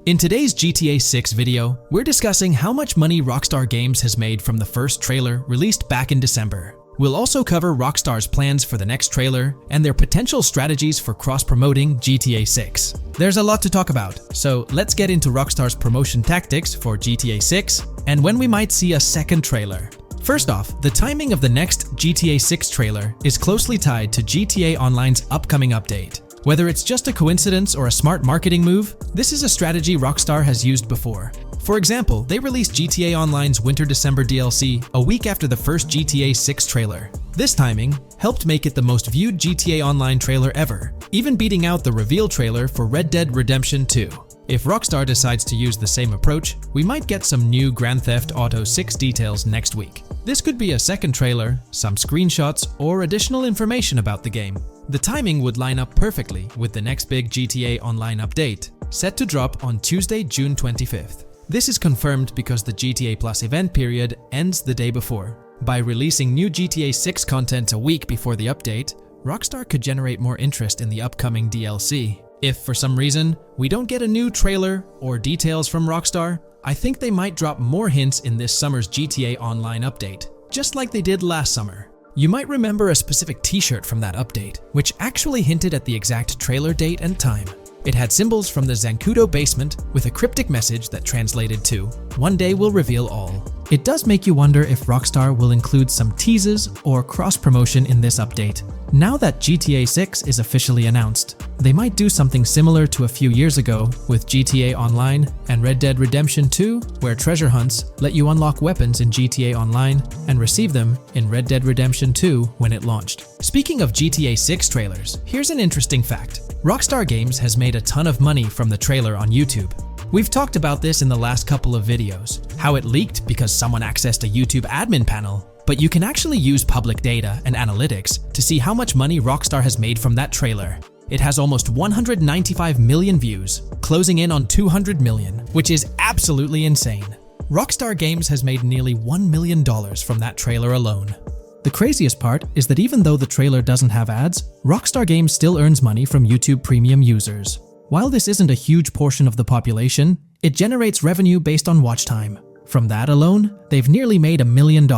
In today's GTA 6 video, we're discussing how much money Rockstar Games has made from the first trailer released back in December. We'll also cover Rockstar's plans for the next trailer and their potential strategies for cross-promoting GTA 6. There's a lot to talk about, so let's get into Rockstar's promotion tactics for GTA 6 and when we might see a second trailer. First off, the timing of the next GTA 6 trailer is closely tied to GTA Online's upcoming update. Whether it's just a coincidence or a smart marketing move, this is a strategy Rockstar has used before. For example, they released GTA Online's Winter-December DLC a week after the first GTA 6 trailer. This timing helped make it the most viewed GTA Online trailer ever, even beating out the reveal trailer for Red Dead Redemption 2. If Rockstar decides to use the same approach, we might get some new Grand Theft Auto 6 details next week. This could be a second trailer, some screenshots, or additional information about the game. The timing would line up perfectly with the next big GTA Online update, set to drop on Tuesday, June 25th. This is confirmed because the GTA Plus event period ends the day before. By releasing new GTA 6 content a week before the update, Rockstar could generate more interest in the upcoming DLC. If for some reason we don't get a new trailer or details from Rockstar, I think they might drop more hints in this summer's GTA Online update, just like they did last summer. You might remember a specific t-shirt from that update, which actually hinted at the exact trailer date and time. It had symbols from the Zancudo basement with a cryptic message that translated to, "One day we'll reveal all." It does make you wonder if Rockstar will include some teases or cross-promotion in this update. Now that GTA 6 is officially announced, they might do something similar to a few years ago with GTA Online and Red Dead Redemption 2, where treasure hunts let you unlock weapons in GTA Online and receive them in Red Dead Redemption 2 when it launched. Speaking of GTA 6 trailers, here's an interesting fact. Rockstar Games has made a ton of money from the trailer on YouTube. We've talked about this in the last couple of videos, how it leaked because someone accessed a YouTube admin panel, but you can actually use public data and analytics to see how much money Rockstar has made from that trailer. It has almost 195 million views, closing in on 200 million, which is absolutely insane. Rockstar Games has made nearly $1 million from that trailer alone. The craziest part is that even though the trailer doesn't have ads, Rockstar Games still earns money from YouTube Premium users. While this isn't a huge portion of the population, it generates revenue based on watch time. From that alone, they've nearly made $1 million.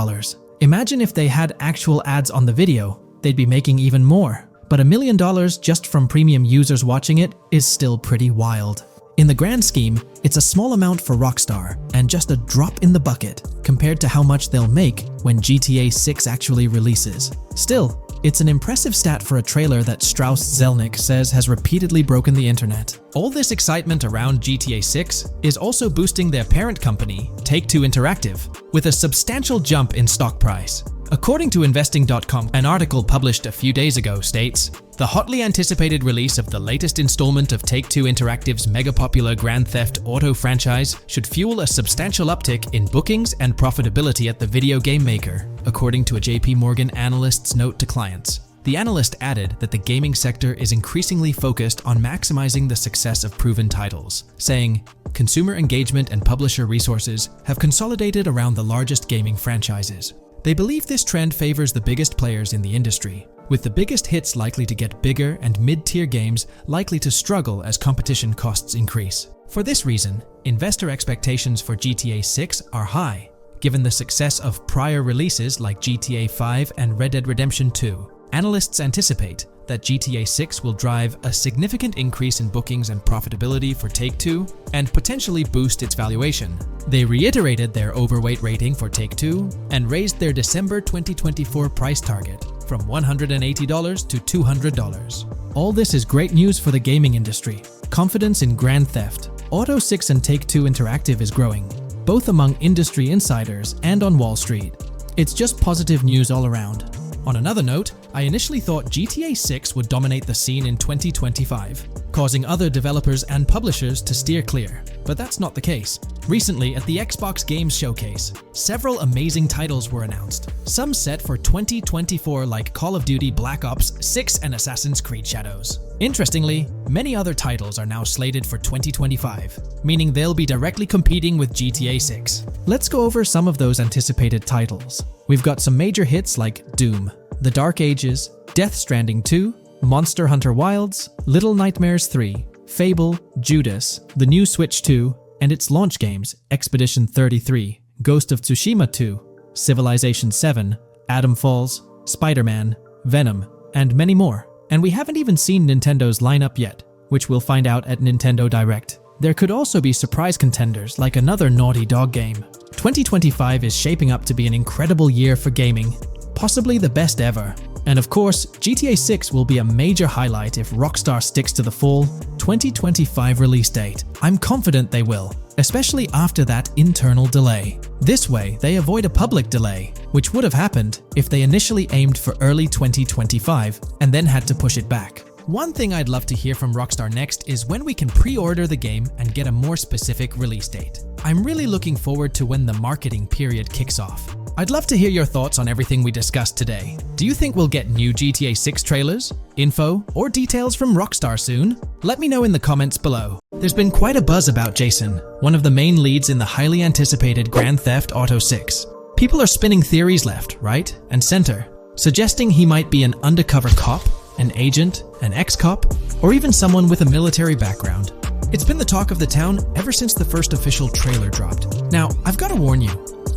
Imagine if they had actual ads on the video, they'd be making even more. But $1 million just from premium users watching it is still pretty wild. In the grand scheme, it's a small amount for Rockstar and just a drop in the bucket compared to how much they'll make when GTA 6 actually releases. Still, it's an impressive stat for a trailer that Strauss Zelnick says has repeatedly broken the internet. All this excitement around GTA 6 is also boosting their parent company, Take-Two Interactive, with a substantial jump in stock price. According to Investing.com, an article published a few days ago states, "The hotly anticipated release of the latest installment of Take-Two Interactive's mega-popular Grand Theft Auto franchise should fuel a substantial uptick in bookings and profitability at the video game maker," according to a JP Morgan analyst's note to clients. The analyst added that the gaming sector is increasingly focused on maximizing the success of proven titles, saying, "Consumer engagement and publisher resources have consolidated around the largest gaming franchises. They believe this trend favors the biggest players in the industry, with the biggest hits likely to get bigger and mid-tier games likely to struggle as competition costs increase. For this reason, investor expectations for GTA 6 are high, given the success of prior releases like GTA 5 and Red Dead Redemption 2. Analysts anticipate that GTA 6 will drive a significant increase in bookings and profitability for Take-Two and potentially boost its valuation. They reiterated their overweight rating for Take-Two and raised their December 2024 price target from $180 to $200. All this is great news for the gaming industry. Confidence in Grand Theft Auto 6 and Take-Two Interactive is growing, both among industry insiders and on Wall Street. It's just positive news all around. On another note, I initially thought GTA 6 would dominate the scene in 2025, causing other developers and publishers to steer clear, but that's not the case. Recently, at the Xbox Games Showcase, several amazing titles were announced, some set for 2024 like Call of Duty Black Ops 6 and Assassin's Creed Shadows. Interestingly, many other titles are now slated for 2025, meaning they'll be directly competing with GTA 6. Let's go over some of those anticipated titles. We've got some major hits like Doom, The Dark Ages, Death Stranding 2, Monster Hunter Wilds, Little Nightmares 3, Fable, Judas, the new Switch 2, and its launch games Expedition 33, Ghost of Tsushima 2, Civilization 7, Atom Falls, Spider-Man, Venom, and many more. And we haven't even seen Nintendo's lineup yet, which we'll find out at Nintendo Direct. There could also be surprise contenders like another Naughty Dog game. 2025 is shaping up to be an incredible year for gaming, possibly the best ever. And of course, GTA 6 will be a major highlight if Rockstar sticks to the fall 2025 release date. I'm confident they will, especially after that internal delay. This way, they avoid a public delay, which would have happened if they initially aimed for early 2025 and then had to push it back. One thing I'd love to hear from Rockstar next is when we can pre-order the game and get a more specific release date. I'm really looking forward to when the marketing period kicks off. I'd love to hear your thoughts on everything we discussed today. Do you think we'll get new GTA 6 trailers, info, or details from Rockstar soon? Let me know in the comments below. There's been quite a buzz about Jason, one of the main leads in the highly anticipated Grand Theft Auto 6. People are spinning theories left, right, and center, suggesting he might be an undercover cop, an agent, an ex-cop, or even someone with a military background. It's been the talk of the town ever since the first official trailer dropped. Now, I've got to warn you,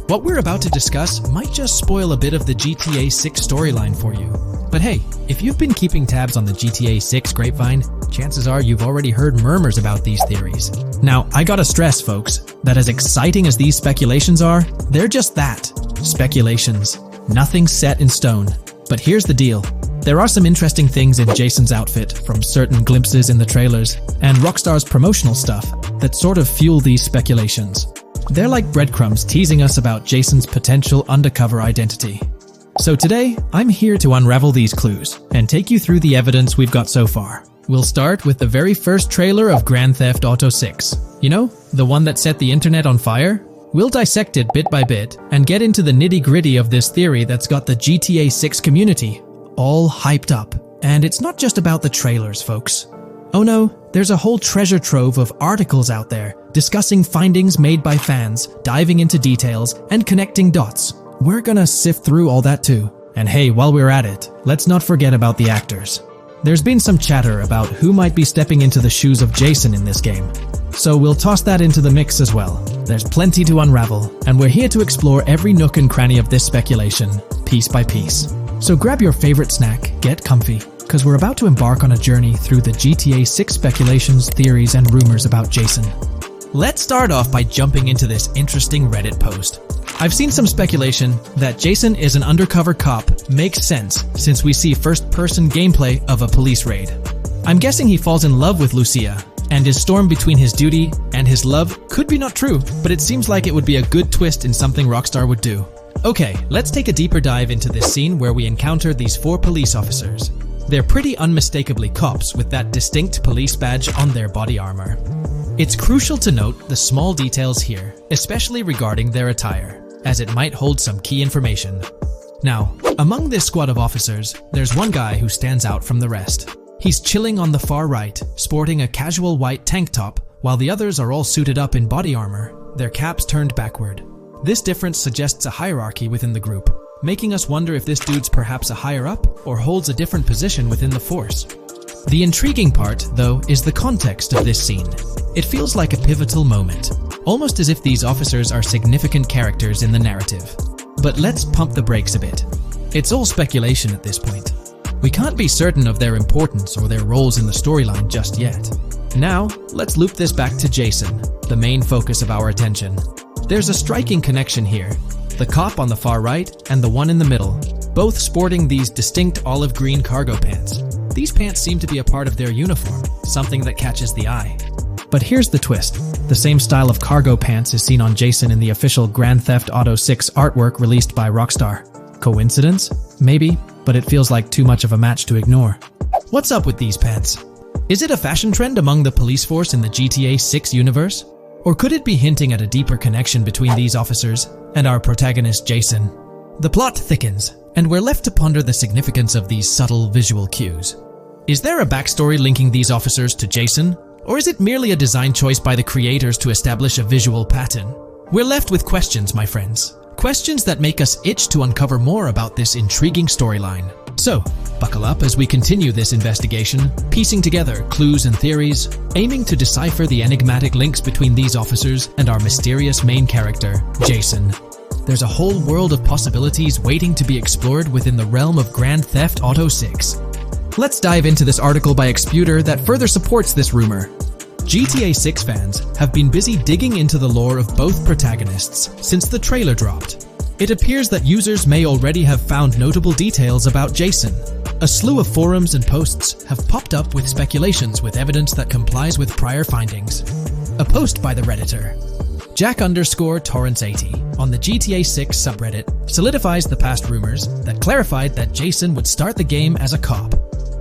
what we're about to discuss might just spoil a bit of the GTA 6 storyline for you. But hey, if you've been keeping tabs on the GTA 6 grapevine, chances are you've already heard murmurs about these theories. Now, I gotta stress, folks, that as exciting as these speculations are, they're just that, speculations. Nothing set in stone. But here's the deal. There are some interesting things in Jason's outfit from certain glimpses in the trailers and Rockstar's promotional stuff that sort of fuel these speculations. They're like breadcrumbs teasing us about Jason's potential undercover identity. So today, I'm here to unravel these clues and take you through the evidence we've got so far. We'll start with the very first trailer of Grand Theft Auto 6. You know, the one that set the internet on fire? We'll dissect it bit by bit and get into the nitty-gritty of this theory that's got the GTA 6 community all hyped up. And it's not just about the trailers, folks. Oh no, there's a whole treasure trove of articles out there discussing findings made by fans, diving into details, and connecting dots. We're gonna sift through all that too. And hey, while we're at it, let's not forget about the actors. There's been some chatter about who might be stepping into the shoes of Jason in this game. So we'll toss that into the mix as well. There's plenty to unravel, and we're here to explore every nook and cranny of this speculation, piece by piece. So grab your favorite snack, get comfy, because we're about to embark on a journey through the GTA 6 speculations, theories, and rumors about Jason. Let's start off by jumping into this interesting Reddit post. I've seen some speculation that Jason is an undercover cop makes sense since we see first-person gameplay of a police raid. I'm guessing he falls in love with Lucia, and his storm between his duty and his love could be not true, but it seems like it would be a good twist in something Rockstar would do. Okay, let's take a deeper dive into this scene where we encounter these 4 police officers. They're pretty unmistakably cops with that distinct police badge on their body armor. It's crucial to note the small details here, especially regarding their attire, as it might hold some key information. Now, among this squad of officers, there's one guy who stands out from the rest. He's chilling on the far right, sporting a casual white tank top, while the others are all suited up in body armor, their caps turned backward. This difference suggests a hierarchy within the group, making us wonder if this dude's perhaps a higher up or holds a different position within the force. The intriguing part, though, is the context of this scene. It feels like a pivotal moment, almost as if these officers are significant characters in the narrative. But let's pump the brakes a bit. It's all speculation at this point. We can't be certain of their importance or their roles in the storyline just yet. Now, let's loop this back to Jason, the main focus of our attention. There's a striking connection here. The cop on the far right and the one in the middle, both sporting these distinct olive green cargo pants. These pants seem to be a part of their uniform, something that catches the eye. But here's the twist. The same style of cargo pants is seen on Jason in the official Grand Theft Auto 6 artwork released by Rockstar. Coincidence? Maybe, but it feels like too much of a match to ignore. What's up with these pants? Is it a fashion trend among the police force in the GTA 6 universe? Or could it be hinting at a deeper connection between these officers and our protagonist Jason? The plot thickens, and we're left to ponder the significance of these subtle visual cues. Is there a backstory linking these officers to Jason? Or is it merely a design choice by the creators to establish a visual pattern? We're left with questions, my friends. Questions that make us itch to uncover more about this intriguing storyline. So, buckle up as we continue this investigation, piecing together clues and theories, aiming to decipher the enigmatic links between these officers and our mysterious main character, Jason. There's a whole world of possibilities waiting to be explored within the realm of Grand Theft Auto 6. Let's dive into this article by Exputer that further supports this rumor. GTA 6 fans have been busy digging into the lore of both protagonists since the trailer dropped. It appears that users may already have found notable details about Jason. A slew of forums and posts have popped up with speculations with evidence that complies with prior findings. A post by the Redditor, Jack_Torrance80, on the GTA 6 subreddit solidifies the past rumors that clarified that Jason would start the game as a cop.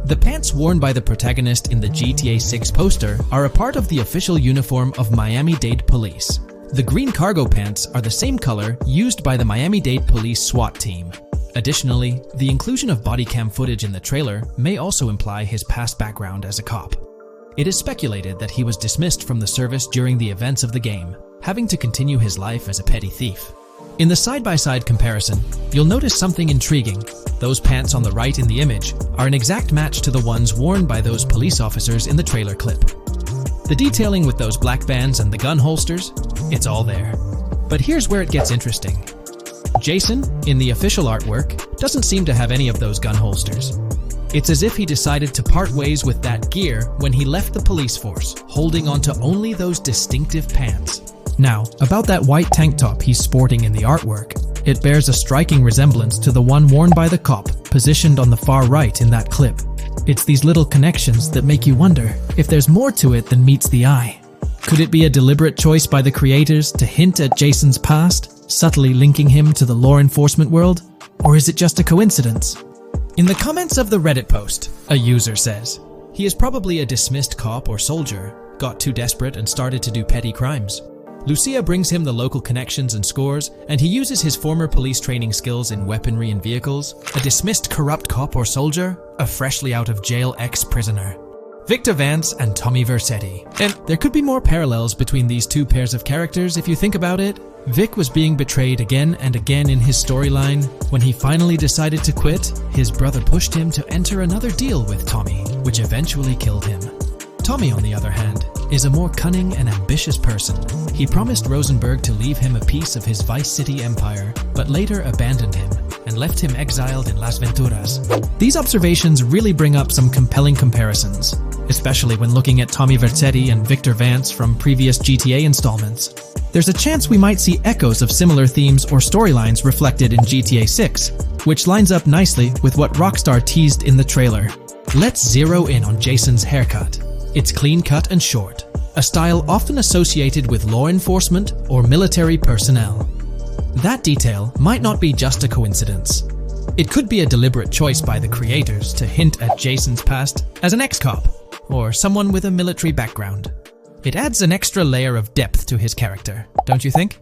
The pants worn by the protagonist in the GTA 6 poster are a part of the official uniform of Miami-Dade Police. The green cargo pants are the same color used by the Miami-Dade Police SWAT team. Additionally, the inclusion of body cam footage in the trailer may also imply his past background as a cop. It is speculated that he was dismissed from the service during the events of the game, having to continue his life as a petty thief. In the side-by-side comparison, you'll notice something intriguing. Those pants on the right in the image are an exact match to the ones worn by those police officers in the trailer clip. The detailing with those black bands and the gun holsters, it's all there. But here's where it gets interesting. Jason, in the official artwork, doesn't seem to have any of those gun holsters. It's as if he decided to part ways with that gear when he left the police force, holding onto only those distinctive pants. Now, about that white tank top he's sporting in the artwork, it bears a striking resemblance to the one worn by the cop, positioned on the far right in that clip. It's these little connections that make you wonder if there's more to it than meets the eye. Could it be a deliberate choice by the creators to hint at Jason's past, subtly linking him to the law enforcement world? Or is it just a coincidence? In the comments of the Reddit post, a user says, he is probably a dismissed cop or soldier, got too desperate and started to do petty crimes. Lucia brings him the local connections and scores, and he uses his former police training skills in weaponry and vehicles. A dismissed corrupt cop or soldier, a freshly out of jail ex-prisoner. Victor Vance and Tommy Vercetti. And there could be more parallels between these two pairs of characters if you think about it. Vic was being betrayed again and again in his storyline. When he finally decided to quit, his brother pushed him to enter another deal with Tommy, which eventually killed him. Tommy, on the other hand, is a more cunning and ambitious person. He promised Rosenberg to leave him a piece of his Vice City empire, but later abandoned him and left him exiled in Las Venturas. These observations really bring up some compelling comparisons, especially when looking at Tommy Vercetti and Victor Vance from previous GTA installments. There's a chance we might see echoes of similar themes or storylines reflected in GTA 6, which lines up nicely with what Rockstar teased in the trailer. Let's zero in on Jason's haircut. It's clean-cut and short, a style often associated with law enforcement or military personnel. That detail might not be just a coincidence. It could be a deliberate choice by the creators to hint at Jason's past as an ex-cop or someone with a military background. It adds an extra layer of depth to his character, don't you think?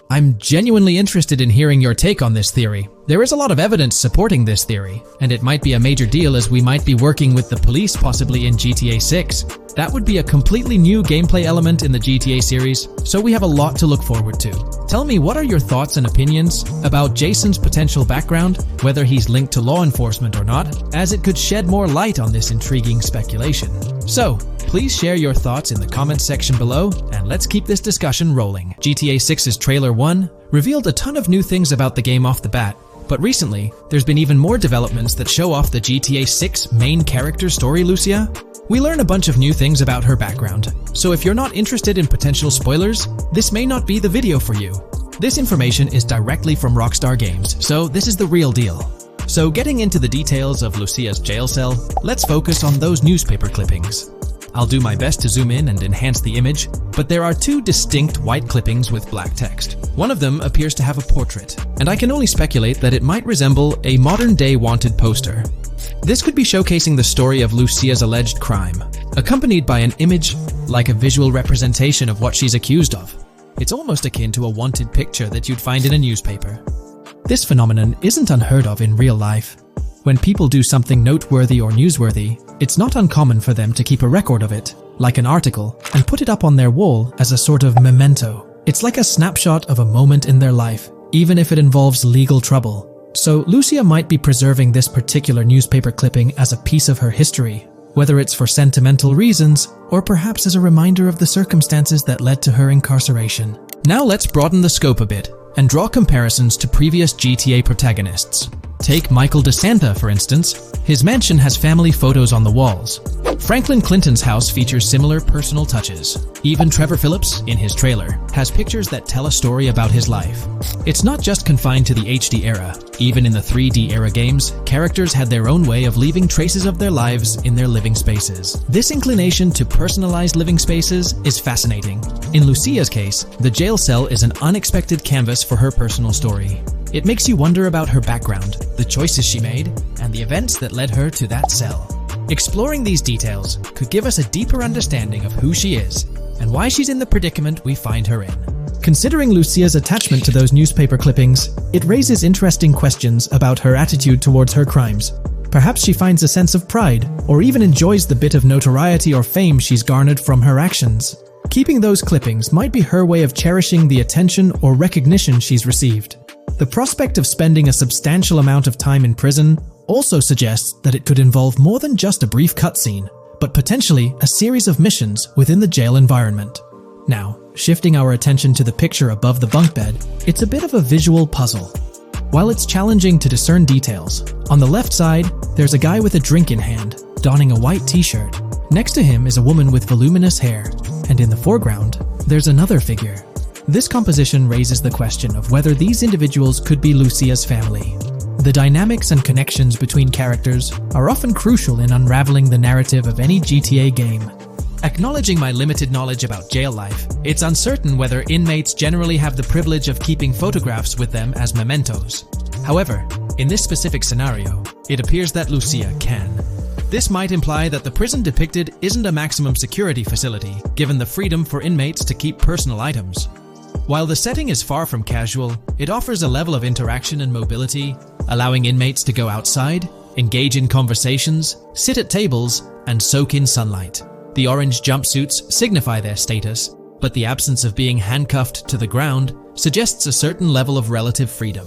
I'm genuinely interested in hearing your take on this theory. There is a lot of evidence supporting this theory, and it might be a major deal as we might be working with the police possibly in GTA 6. That would be a completely new gameplay element in the GTA series, so we have a lot to look forward to. Tell me, what are your thoughts and opinions about Jason's potential background, whether he's linked to law enforcement or not, as it could shed more light on this intriguing speculation. So, please share your thoughts in the comments section below, and let's keep this discussion rolling. GTA 6's Trailer 1 revealed a ton of new things about the game off the bat, but recently, there's been even more developments that show off the GTA 6 main character story, Lucia. We learn a bunch of new things about her background, so if you're not interested in potential spoilers, this may not be the video for you. This information is directly from Rockstar Games, so this is the real deal. So getting into the details of Lucia's jail cell, let's focus on those newspaper clippings. I'll do my best to zoom in and enhance the image, but there are two distinct white clippings with black text. One of them appears to have a portrait, and I can only speculate that it might resemble a modern-day wanted poster. This could be showcasing the story of Lucia's alleged crime, accompanied by an image like a visual representation of what she's accused of. It's almost akin to a wanted picture that you'd find in a newspaper. This phenomenon isn't unheard of in real life. When people do something noteworthy or newsworthy, it's not uncommon for them to keep a record of it, like an article, and put it up on their wall as a sort of memento. It's like a snapshot of a moment in their life, even if it involves legal trouble. So Lucia might be preserving this particular newspaper clipping as a piece of her history, whether it's for sentimental reasons or perhaps as a reminder of the circumstances that led to her incarceration. Now let's broaden the scope a bit and draw comparisons to previous GTA protagonists. Take Michael DeSanta, for instance. His mansion has family photos on the walls. Franklin Clinton's house features similar personal touches. Even Trevor Phillips, in his trailer, has pictures that tell a story about his life. It's not just confined to the HD era. Even in the 3D era games, characters had their own way of leaving traces of their lives in their living spaces. This inclination to personalized living spaces is fascinating. In Lucia's case, the jail cell is an unexpected canvas for her personal story. It makes you wonder about her background, the choices she made, and the events that led her to that cell. Exploring these details could give us a deeper understanding of who she is and why she's in the predicament we find her in. Considering Lucia's attachment to those newspaper clippings, it raises interesting questions about her attitude towards her crimes. Perhaps she finds a sense of pride, or even enjoys the bit of notoriety or fame she's garnered from her actions. Keeping those clippings might be her way of cherishing the attention or recognition she's received. The prospect of spending a substantial amount of time in prison also suggests that it could involve more than just a brief cutscene, but potentially a series of missions within the jail environment. Now, shifting our attention to the picture above the bunk bed, it's a bit of a visual puzzle. While it's challenging to discern details, on the left side, there's a guy with a drink in hand, donning a white t-shirt. Next to him is a woman with voluminous hair, and in the foreground, there's another figure. This composition raises the question of whether these individuals could be Lucia's family. The dynamics and connections between characters are often crucial in unraveling the narrative of any GTA game. Acknowledging my limited knowledge about jail life, it's uncertain whether inmates generally have the privilege of keeping photographs with them as mementos. However, in this specific scenario, it appears that Lucia can. This might imply that the prison depicted isn't a maximum security facility, given the freedom for inmates to keep personal items. While the setting is far from casual, it offers a level of interaction and mobility, allowing inmates to go outside, engage in conversations, sit at tables, and soak in sunlight. The orange jumpsuits signify their status, but the absence of being handcuffed to the ground suggests a certain level of relative freedom.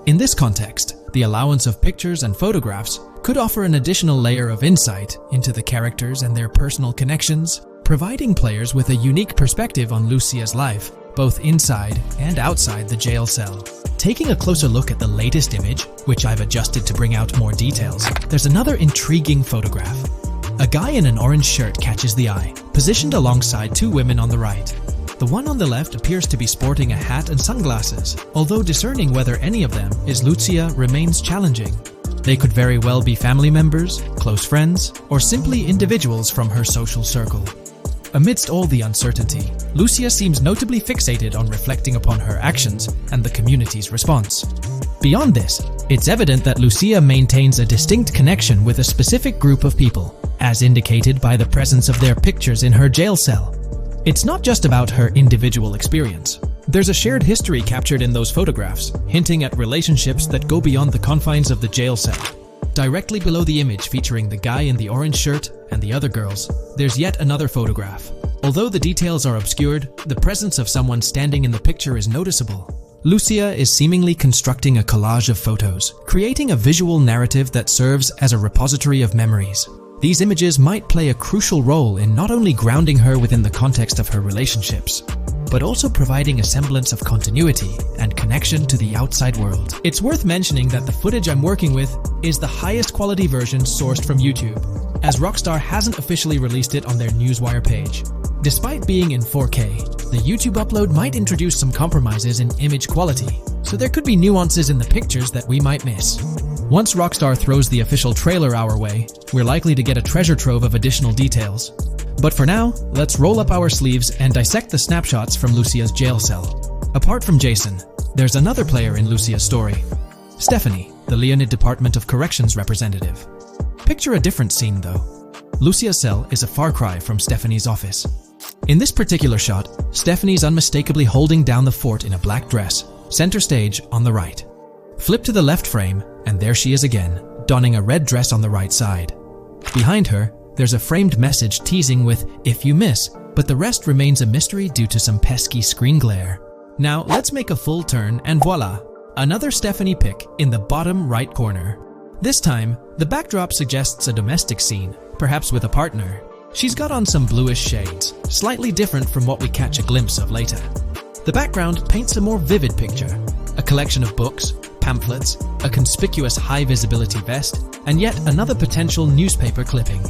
In this context, the allowance of pictures and photographs could offer an additional layer of insight into the characters and their personal connections, providing players with a unique perspective on Lucia's life, both inside and outside the jail cell. Taking a closer look at the latest image, which I've adjusted to bring out more details, there's another intriguing photograph. A guy in an orange shirt catches the eye, positioned alongside two women on the right. The one on the left appears to be sporting a hat and sunglasses, although discerning whether any of them is Lucia remains challenging. They could very well be family members, close friends, or simply individuals from her social circle. Amidst all the uncertainty, Lucia seems notably fixated on reflecting upon her actions and the community's response. Beyond this, it's evident that Lucia maintains a distinct connection with a specific group of people, as indicated by the presence of their pictures in her jail cell. It's not just about her individual experience. There's a shared history captured in those photographs, hinting at relationships that go beyond the confines of the jail cell. Directly below the image featuring the guy in the orange shirt and the other girls, there's yet another photograph. Although the details are obscured, the presence of someone standing in the picture is noticeable. Lucia is seemingly constructing a collage of photos, creating a visual narrative that serves as a repository of memories. These images might play a crucial role in not only grounding her within the context of her relationships, but also providing a semblance of continuity and connection to the outside world. It's worth mentioning that the footage I'm working with is the highest quality version sourced from YouTube, as Rockstar hasn't officially released it on their Newswire page. Despite being in 4K, the YouTube upload might introduce some compromises in image quality, so there could be nuances in the pictures that we might miss. Once Rockstar throws the official trailer our way, we're likely to get a treasure trove of additional details. But for now, let's roll up our sleeves and dissect the snapshots from Lucia's jail cell. Apart from Jason, there's another player in Lucia's story. Stephanie, the Leonid Department of Corrections representative. Picture a different scene though. Lucia's cell is a far cry from Stephanie's office. In this particular shot, Stephanie's unmistakably holding down the fort in a black dress, center stage on the right. Flip to the left frame, and there she is again, donning a red dress on the right side. Behind her, there's a framed message teasing with "if you miss," but the rest remains a mystery due to some pesky screen glare. Now let's make a full turn and voila! Another Stephanie pick in the bottom right corner. This time, the backdrop suggests a domestic scene, perhaps with a partner. She's got on some bluish shades, slightly different from what we catch a glimpse of later. The background paints a more vivid picture, a collection of books, pamphlets, a conspicuous high-visibility vest, and yet another potential newspaper clipping.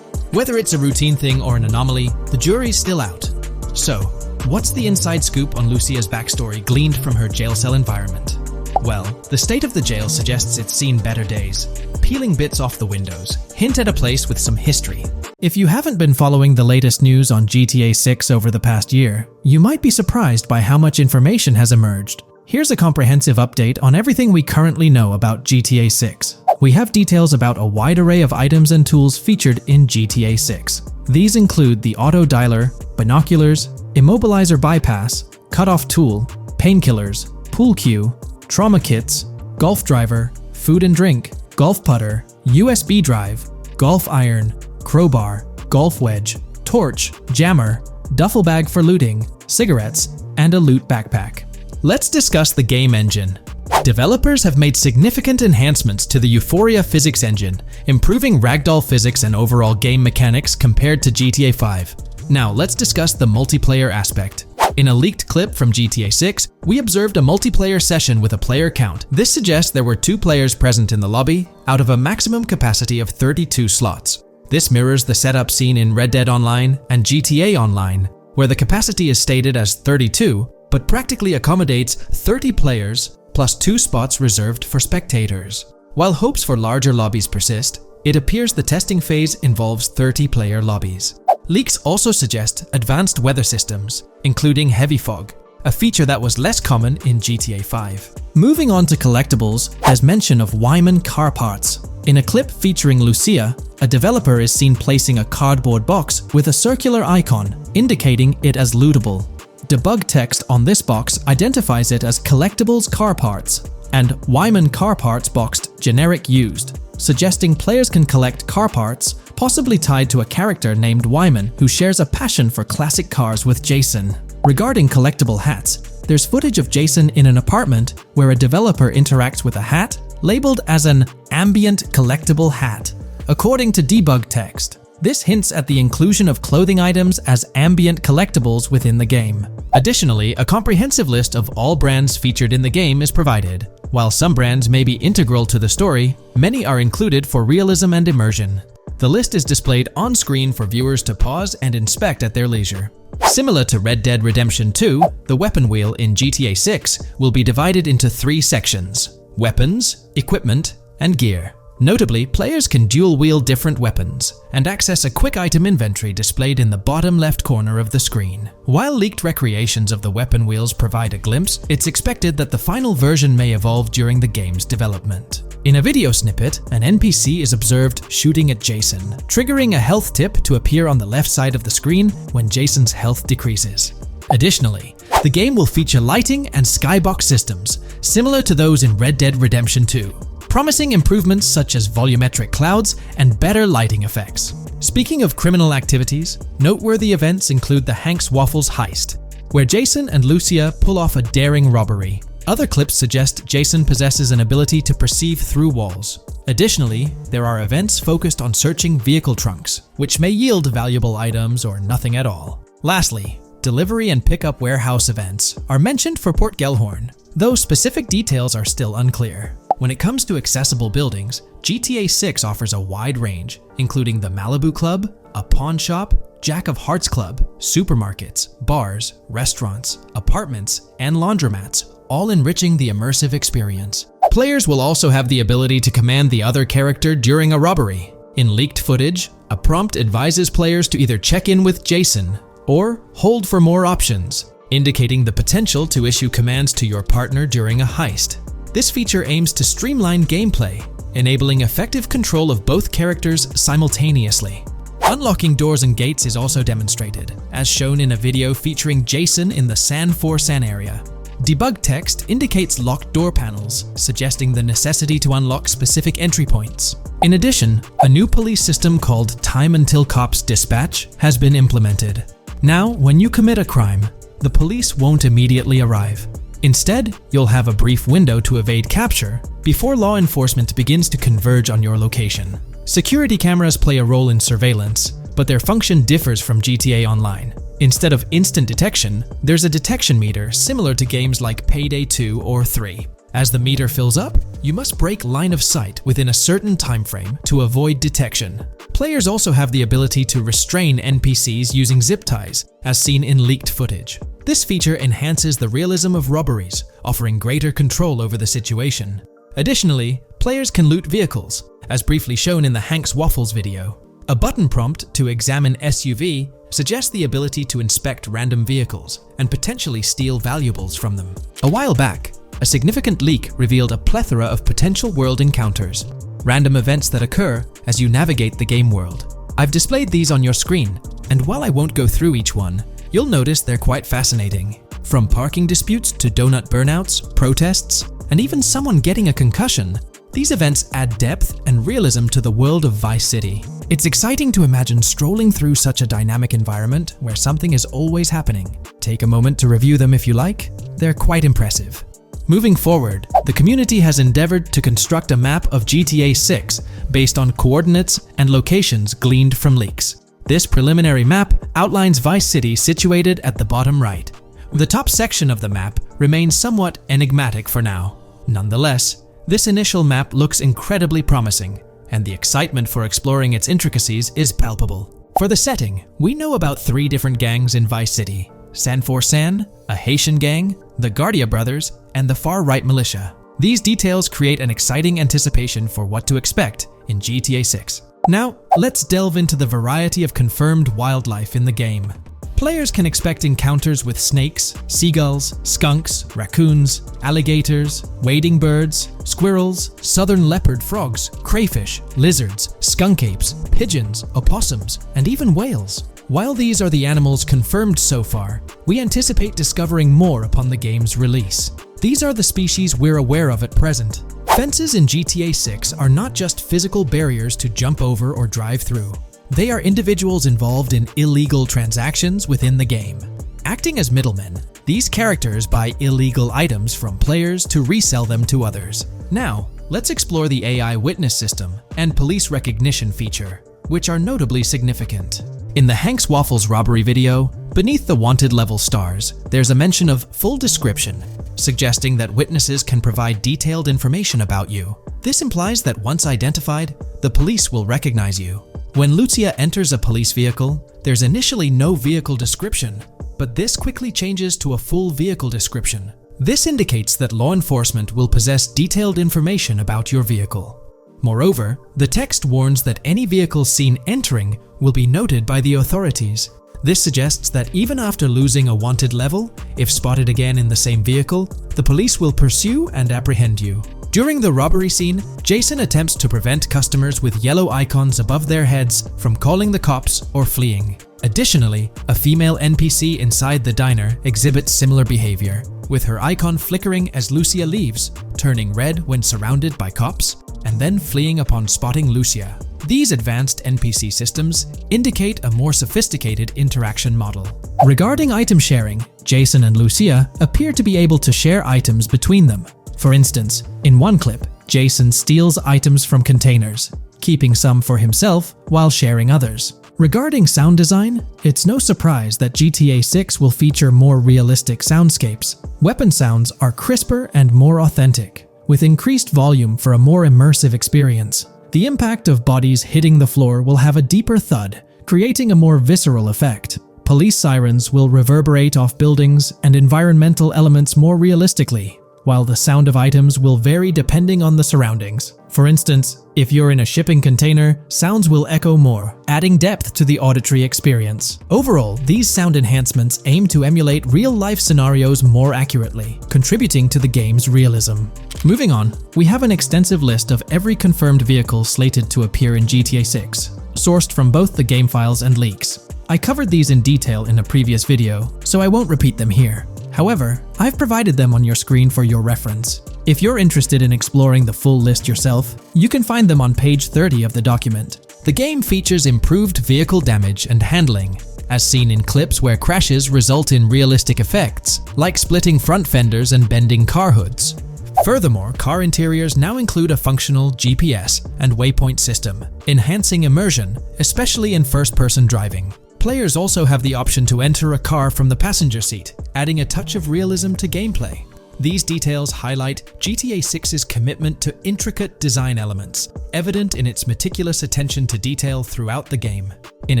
Whether it's a routine thing or an anomaly, the jury's still out. So, what's the inside scoop on Lucia's backstory gleaned from her jail cell environment? Well, the state of the jail suggests it's seen better days. Peeling bits off the windows hint at a place with some history. If you haven't been following the latest news on GTA 6 over the past year, you might be surprised by how much information has emerged. Here's a comprehensive update on everything we currently know about GTA 6. We have details about a wide array of items and tools featured in GTA 6. These include the auto dialer, binoculars, immobilizer bypass, cutoff tool, painkillers, pool cue, trauma kits, golf driver, food and drink, golf putter, USB drive, golf iron, crowbar, golf wedge, torch, jammer, duffel bag for looting, cigarettes, and a loot backpack. Let's discuss the game engine. Developers have made significant enhancements to the Euphoria physics engine, improving ragdoll physics and overall game mechanics compared to GTA 5. Now let's discuss the multiplayer aspect. In a leaked clip from GTA 6, we observed a multiplayer session with a player count. This suggests there were 2 players present in the lobby, out of a maximum capacity of 32 slots. This mirrors the setup seen in Red Dead Online and GTA Online, where the capacity is stated as 32, but practically accommodates 30 players plus 2 spots reserved for spectators. While hopes for larger lobbies persist, it appears the testing phase involves 30-player lobbies. Leaks also suggest advanced weather systems, including heavy fog, a feature that was less common in GTA 5. Moving on to collectibles, there's mention of Wyman car parts. In a clip featuring Lucia, a developer is seen placing a cardboard box with a circular icon, indicating it as lootable. Debug text on this box identifies it as collectibles car parts, and Wyman car parts boxed generic used, suggesting players can collect car parts, possibly tied to a character named Wyman who shares a passion for classic cars with Jason. Regarding collectible hats, there's footage of Jason in an apartment where a developer interacts with a hat labeled as an ambient collectible hat. According to debug text, this hints at the inclusion of clothing items as ambient collectibles within the game. Additionally, a comprehensive list of all brands featured in the game is provided. While some brands may be integral to the story, many are included for realism and immersion. The list is displayed on screen for viewers to pause and inspect at their leisure. Similar to Red Dead Redemption 2, the weapon wheel in GTA 6 will be divided into 3 sections: weapons, equipment, and gear. Notably, players can dual-wield different weapons and access a quick item inventory displayed in the bottom left corner of the screen. While leaked recreations of the weapon wheels provide a glimpse, it's expected that the final version may evolve during the game's development. In a video snippet, an NPC is observed shooting at Jason, triggering a health tip to appear on the left side of the screen when Jason's health decreases. Additionally, the game will feature lighting and skybox systems, similar to those in Red Dead Redemption 2. Promising improvements such as volumetric clouds and better lighting effects. Speaking of criminal activities, noteworthy events include the Hank's Waffles heist, where Jason and Lucia pull off a daring robbery. Other clips suggest Jason possesses an ability to perceive through walls. Additionally, there are events focused on searching vehicle trunks, which may yield valuable items or nothing at all. Lastly, delivery and pickup warehouse events are mentioned for Port Gellhorn, though specific details are still unclear. When it comes to accessible buildings, GTA 6 offers a wide range, including the Malibu Club, a pawn shop, Jack of Hearts Club, supermarkets, bars, restaurants, apartments, and laundromats, all enriching the immersive experience. Players will also have the ability to command the other character during a robbery. In leaked footage, a prompt advises players to either check in with Jason or hold for more options, indicating the potential to issue commands to your partner during a heist. This feature aims to streamline gameplay, enabling effective control of both characters simultaneously. Unlocking doors and gates is also demonstrated, as shown in a video featuring Jason in the San Forsan area. Debug text indicates locked door panels, suggesting the necessity to unlock specific entry points. In addition, a new police system called Time Until Cops Dispatch has been implemented. Now, when you commit a crime, the police won't immediately arrive. Instead, you'll have a brief window to evade capture before law enforcement begins to converge on your location. Security cameras play a role in surveillance, but their function differs from GTA Online. Instead of instant detection, there's a detection meter similar to games like Payday 2 or 3. As the meter fills up, you must break line of sight within a certain time frame to avoid detection. Players also have the ability to restrain NPCs using zip ties, as seen in leaked footage. This feature enhances the realism of robberies, offering greater control over the situation. Additionally, players can loot vehicles, as briefly shown in the Hank's Waffles video. A button prompt to examine SUV suggests the ability to inspect random vehicles and potentially steal valuables from them. A while back, a significant leak revealed a plethora of potential world encounters, random events that occur as you navigate the game world. I've displayed these on your screen, and while I won't go through each one, you'll notice they're quite fascinating. From parking disputes to donut burnouts, protests, and even someone getting a concussion, these events add depth and realism to the world of Vice City. It's exciting to imagine strolling through such a dynamic environment where something is always happening. Take a moment to review them if you like. They're quite impressive. Moving forward, the community has endeavored to construct a map of GTA 6 based on coordinates and locations gleaned from leaks. This preliminary map outlines Vice City situated at the bottom right. The top section of the map remains somewhat enigmatic for now. Nonetheless, this initial map looks incredibly promising, and the excitement for exploring its intricacies is palpable. For the setting, we know about 3 different gangs in Vice City: San for San, a Haitian gang, the Guardia Brothers, and the far-right militia. These details create an exciting anticipation for what to expect in GTA 6. Now, let's delve into the variety of confirmed wildlife in the game. Players can expect encounters with snakes, seagulls, skunks, raccoons, alligators, wading birds, squirrels, southern leopard frogs, crayfish, lizards, skunk apes, pigeons, opossums, and even whales. While these are the animals confirmed so far, we anticipate discovering more upon the game's release. These are the species we're aware of at present. Fences in GTA 6 are not just physical barriers to jump over or drive through. They are individuals involved in illegal transactions within the game. Acting as middlemen, these characters buy illegal items from players to resell them to others. Now, let's explore the AI witness system and police recognition feature, which are notably significant. In the Hank's Waffles robbery video, beneath the wanted level stars, there's a mention of full description, suggesting that witnesses can provide detailed information about you. This implies that once identified, the police will recognize you. When Lucia enters a police vehicle, there's initially no vehicle description, but this quickly changes to a full vehicle description. This indicates that law enforcement will possess detailed information about your vehicle. Moreover, the text warns that any vehicle seen entering will be noted by the authorities. This suggests that even after losing a wanted level, if spotted again in the same vehicle, the police will pursue and apprehend you. During the robbery scene, Jason attempts to prevent customers with yellow icons above their heads from calling the cops or fleeing. Additionally, a female NPC inside the diner exhibits similar behavior, with her icon flickering as Lucia leaves, turning red when surrounded by cops, and then fleeing upon spotting Lucia. These advanced NPC systems indicate a more sophisticated interaction model. Regarding item sharing, Jason and Lucia appear to be able to share items between them. For instance, in one clip, Jason steals items from containers, keeping some for himself while sharing others. Regarding sound design, it's no surprise that GTA 6 will feature more realistic soundscapes. Weapon sounds are crisper and more authentic, with increased volume for a more immersive experience. The impact of bodies hitting the floor will have a deeper thud, creating a more visceral effect. Police sirens will reverberate off buildings and environmental elements more realistically, while the sound of items will vary depending on the surroundings. For instance, if you're in a shipping container, sounds will echo more, adding depth to the auditory experience. Overall, these sound enhancements aim to emulate real-life scenarios more accurately, contributing to the game's realism. Moving on, we have an extensive list of every confirmed vehicle slated to appear in GTA 6, sourced from both the game files and leaks. I covered these in detail in a previous video, so I won't repeat them here. However, I've provided them on your screen for your reference. If you're interested in exploring the full list yourself, you can find them on page 30 of the document. The game features improved vehicle damage and handling, as seen in clips where crashes result in realistic effects, like splitting front fenders and bending car hoods. Furthermore, car interiors now include a functional GPS and waypoint system, enhancing immersion, especially in first-person driving. Players also have the option to enter a car from the passenger seat, adding a touch of realism to gameplay. These details highlight GTA 6's commitment to intricate design elements, evident in its meticulous attention to detail throughout the game. In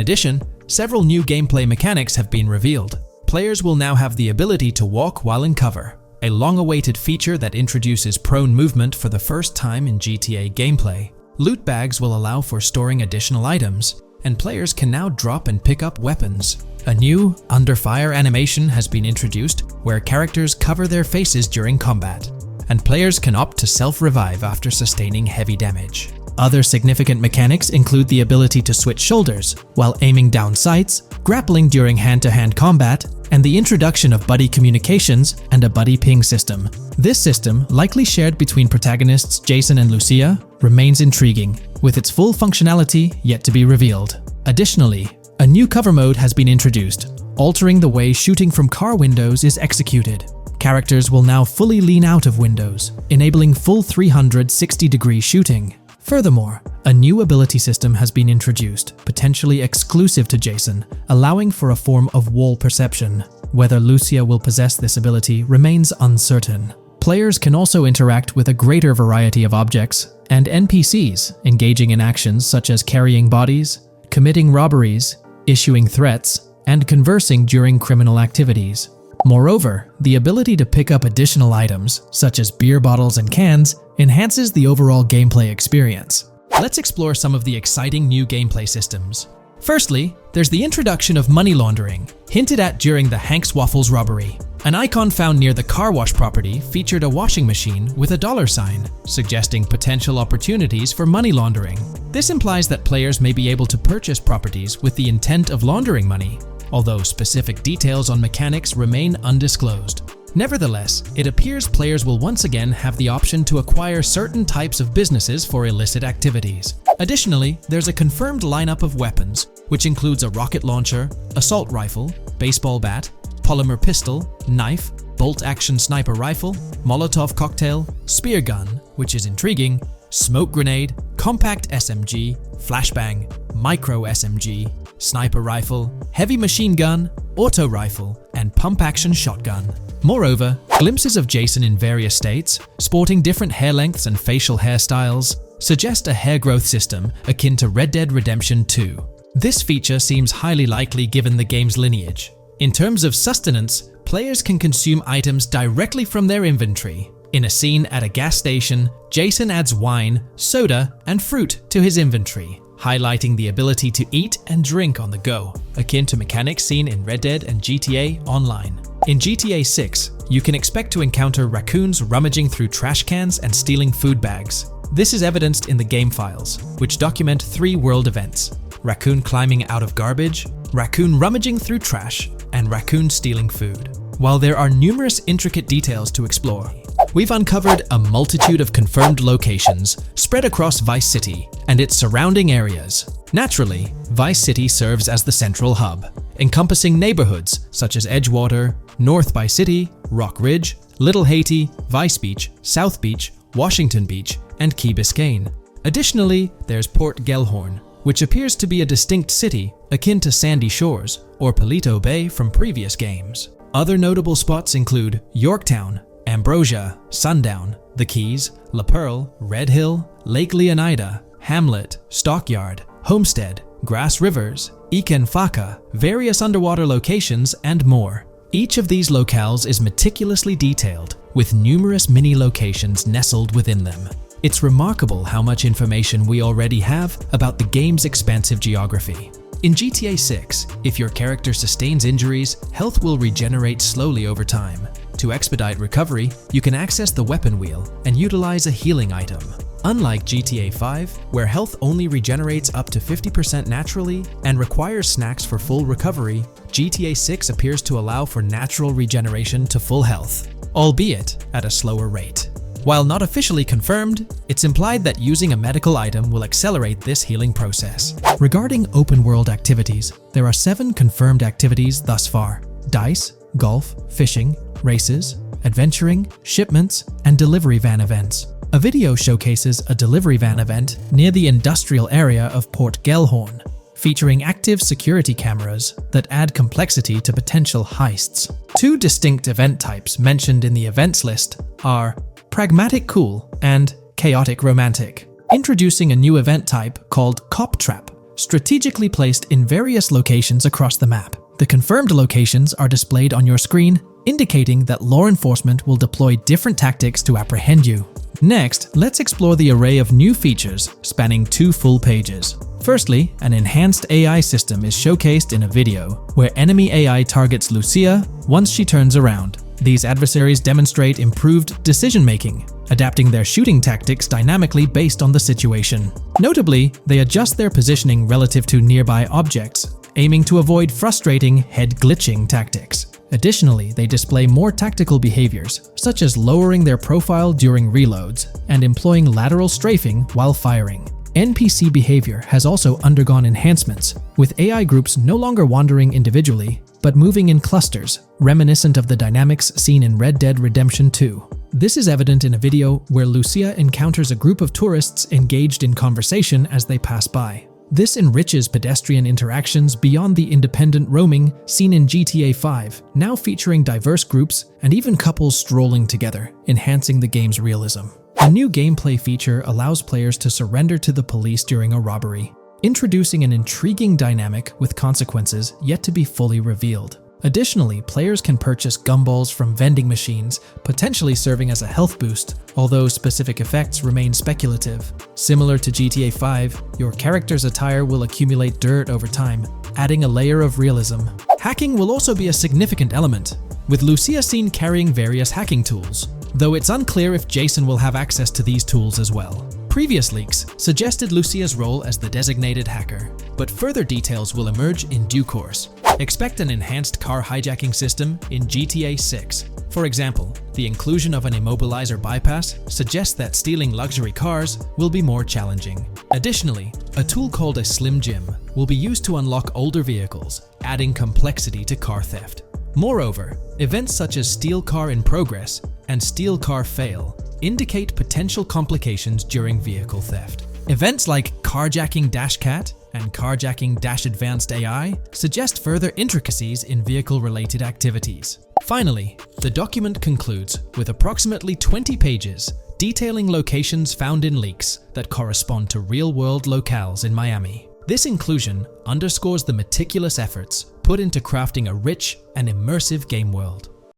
addition, several new gameplay mechanics have been revealed. Players will now have the ability to walk while in cover, a long-awaited feature that introduces prone movement for the first time in GTA gameplay. Loot bags will allow for storing additional items, and players can now drop and pick up weapons. A new under fire animation has been introduced where characters cover their faces during combat, and players can opt to self-revive after sustaining heavy damage. Other significant mechanics include the ability to switch shoulders while aiming down sights, grappling during hand-to-hand combat, and the introduction of buddy communications and a buddy ping system. This system, likely shared between protagonists Jason and Lucia, remains intriguing, with its full functionality yet to be revealed. Additionally, a new cover mode has been introduced, altering the way shooting from car windows is executed. Characters will now fully lean out of windows, enabling full 360-degree shooting. Furthermore, a new ability system has been introduced, potentially exclusive to Jason, allowing for a form of wall perception. Whether Lucia will possess this ability remains uncertain. Players can also interact with a greater variety of objects and NPCs, engaging in actions such as carrying bodies, committing robberies, issuing threats, and conversing during criminal activities. Moreover, the ability to pick up additional items, such as beer bottles and cans, enhances the overall gameplay experience. Let's explore some of the exciting new gameplay systems. Firstly, there's the introduction of money laundering, hinted at during the Hank's Waffles robbery. An icon found near the car wash property featured a washing machine with a dollar sign, suggesting potential opportunities for money laundering. This implies that players may be able to purchase properties with the intent of laundering money, although specific details on mechanics remain undisclosed. Nevertheless, it appears players will once again have the option to acquire certain types of businesses for illicit activities. Additionally, there's a confirmed lineup of weapons, which includes a rocket launcher, assault rifle, baseball bat, polymer pistol, knife, bolt-action sniper rifle, Molotov cocktail, spear gun, which is intriguing, smoke grenade, compact SMG, flashbang, micro SMG, sniper rifle, heavy machine gun, auto rifle, and pump-action shotgun. Moreover, glimpses of Jason in various states, sporting different hair lengths and facial hairstyles, suggest a hair growth system akin to Red Dead Redemption 2. This feature seems highly likely given the game's lineage. In terms of sustenance, players can consume items directly from their inventory. In a scene at a gas station, Jason adds wine, soda, and fruit to his inventory, highlighting the ability to eat and drink on the go, akin to mechanics seen in Red Dead and GTA Online. In GTA 6, you can expect to encounter raccoons rummaging through trash cans and stealing food bags. This is evidenced in the game files, which document 3 world events: raccoon climbing out of garbage, raccoon rummaging through trash, and raccoon stealing food. While there are numerous intricate details to explore, we've uncovered a multitude of confirmed locations spread across Vice City and its surrounding areas. Naturally, Vice City serves as the central hub, encompassing neighborhoods such as Edgewater, North Vice City, Rock Ridge, Little Haiti, Vice Beach, South Beach, Washington Beach, and Key Biscayne. Additionally, there's Port Gellhorn, which appears to be a distinct city akin to Sandy Shores or Palito Bay from previous games. Other notable spots include Yorktown, Ambrosia, Sundown, The Keys, La Pearl, Red Hill, Lake Leonida, Hamlet, Stockyard, Homestead, Grass Rivers, Ikenfaka, various underwater locations, and more. Each of these locales is meticulously detailed, with numerous mini locations nestled within them. It's remarkable how much information we already have about the game's expansive geography. In GTA 6, if your character sustains injuries, health will regenerate slowly over time. To expedite recovery, you can access the weapon wheel and utilize a healing item. Unlike GTA 5, where health only regenerates up to 50% naturally and requires snacks for full recovery, GTA 6 appears to allow for natural regeneration to full health, albeit at a slower rate. While not officially confirmed, it's implied that using a medical item will accelerate this healing process. Regarding open-world activities, there are 7 confirmed activities thus far: dice, golf, fishing, races, adventuring, shipments, and delivery van events. A video showcases a delivery van event near the industrial area of Port Gellhorn, featuring active security cameras that add complexity to potential heists. 2 distinct event types mentioned in the events list are Pragmatic Cool and Chaotic Romantic, introducing a new event type called Cop Trap, strategically placed in various locations across the map. The confirmed locations are displayed on your screen, indicating that law enforcement will deploy different tactics to apprehend you. Next, let's explore the array of new features spanning 2 full pages. Firstly, an enhanced AI system is showcased in a video, where enemy AI targets Lucia once she turns around. These adversaries demonstrate improved decision-making, adapting their shooting tactics dynamically based on the situation. Notably, they adjust their positioning relative to nearby objects, aiming to avoid frustrating head-glitching tactics. Additionally, they display more tactical behaviors, such as lowering their profile during reloads and employing lateral strafing while firing. NPC behavior has also undergone enhancements, with AI groups no longer wandering individually, but moving in clusters, reminiscent of the dynamics seen in Red Dead Redemption 2. This is evident in a video where Lucia encounters a group of tourists engaged in conversation as they pass by. This enriches pedestrian interactions beyond the independent roaming seen in GTA 5, now featuring diverse groups and even couples strolling together, enhancing the game's realism. A new gameplay feature allows players to surrender to the police during a robbery, introducing an intriguing dynamic with consequences yet to be fully revealed. Additionally, players can purchase gumballs from vending machines, potentially serving as a health boost, although specific effects remain speculative. Similar to GTA 5, your character's attire will accumulate dirt over time, adding a layer of realism. Hacking will also be a significant element, with Lucia seen carrying various hacking tools, though it's unclear if Jason will have access to these tools as well. Previous leaks suggested Lucia's role as the designated hacker, but further details will emerge in due course. Expect an enhanced car hijacking system in GTA 6. For example, the inclusion of an immobilizer bypass suggests that stealing luxury cars will be more challenging. Additionally, a tool called a Slim Jim will be used to unlock older vehicles, adding complexity to car theft. Moreover, events such as Steal Car in Progress and Steal Car Fail indicate potential complications during vehicle theft. Events like Carjacking Cat and Carjacking Advanced AI suggest further intricacies in vehicle-related activities. Finally, the document concludes with approximately 20 pages detailing locations found in leaks that correspond to real-world locales in Miami. This inclusion underscores the meticulous efforts put into crafting a rich and immersive game world.